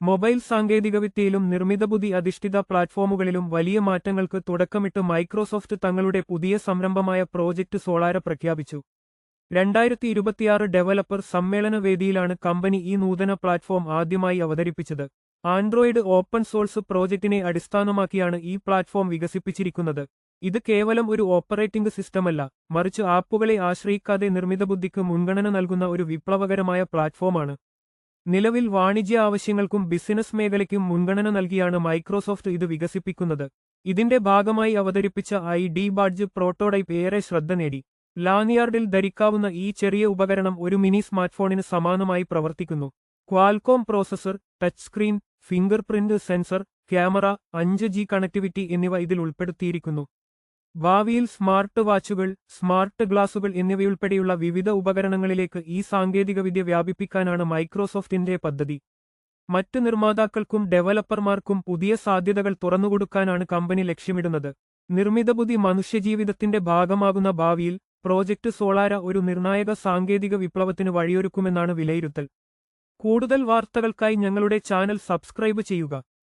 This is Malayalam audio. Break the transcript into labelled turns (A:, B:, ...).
A: മൊബൈൽ സാങ്കേതികവിദ്യയിലും നിർമ്മിതബുദ്ധി അധിഷ്ഠിത പ്ലാറ്റ്ഫോമുകളിലും വലിയ മാറ്റങ്ങൾക്ക് തുടക്കമിട്ട് മൈക്രോസോഫ്റ്റ് തങ്ങളുടെ പുതിയ സംരംഭമായ പ്രോജക്റ്റ് സോളാര പ്രഖ്യാപിച്ചു. 2026 ഡെവലപ്പർ സമ്മേളന വേദിയിലാണ് കമ്പനി ഈ നൂതന പ്ലാറ്റ്ഫോം ആദ്യമായി അവതരിപ്പിച്ചത്. ആൻഡ്രോയിഡ് ഓപ്പൺ സോഴ്സ് പ്രോജക്റ്റിനെ അടിസ്ഥാനമാക്കിയാണ് ഈ പ്ലാറ്റ്ഫോം വികസിപ്പിച്ചിരിക്കുന്നത്. ഇത് കേവലം ഒരു ഓപ്പറേറ്റിംഗ് സിസ്റ്റമല്ല, മറിച്ച് ആപ്പുകളെ ആശ്രയിക്കാതെ നിർമ്മിതബുദ്ധിക്ക് മുൻഗണന നൽകുന്ന ഒരു വിപ്ലവകരമായ പ്ലാറ്റ്ഫോമാണ്. നിലവിൽ വാണിജ്യ ആവശ്യങ്ങൾക്കും ബിസിനസ് മേഖലയ്ക്കും മുൻഗണന നൽകിയാണ് മൈക്രോസോഫ്റ്റ് ഇത് വികസിപ്പിക്കുന്നത്. ഇതിന്റെ ഭാഗമായി അവതരിപ്പിച്ച ID ബാഡ്ജ് പ്രോട്ടോടൈപ്പ് ഏറെ ശ്രദ്ധ നേടി. ലാനിയാർഡിൽ ധരിക്കാവുന്ന ഈ ചെറിയ ഉപകരണം ഒരു മിനി സ്മാർട്ട്ഫോണിന് സമാനമായി പ്രവർത്തിക്കുന്നു. Qualcomm processor, touch screen, finger print sensor, camera, 5G connectivity എന്നിവ ഇതിൽ ഉൾപ്പെടുത്തിയിരിക്കുന്നു. ഭാവിയിൽ സ്മാർട്ട് വാച്ചുകൾ, സ്മാർട്ട് ഗ്ലാസുകൾ എന്നിവയുൾപ്പെടെയുള്ള വിവിധ ഉപകരണങ്ങളിലേക്ക് ഈ സാങ്കേതികവിദ്യ വ്യാപിപ്പിക്കാനാണ് മൈക്രോസോഫ്റ്റിന്റെ പദ്ധതി. മറ്റ് നിർമ്മാതാക്കൾക്കും ഡെവലപ്പർമാർക്കും പുതിയ സാധ്യതകൾ തുറന്നുകൊടുക്കാനാണ് കമ്പനി ലക്ഷ്യമിടുന്നത്. നിർമ്മിതബുദ്ധി മനുഷ്യജീവിതത്തിന്റെ ഭാഗമാകുന്ന ഭാവിയിൽ പ്രോജക്റ്റ് സോളാര ഒരു നിർണായക സാങ്കേതിക വിപ്ലവത്തിന് വഴിയൊരുക്കുമെന്നാണ് വിലയിരുത്തൽ. കൂടുതൽ വാർത്തകൾക്കായി ഞങ്ങളുടെ ചാനൽ സബ്സ്ക്രൈബ് ചെയ്യുക.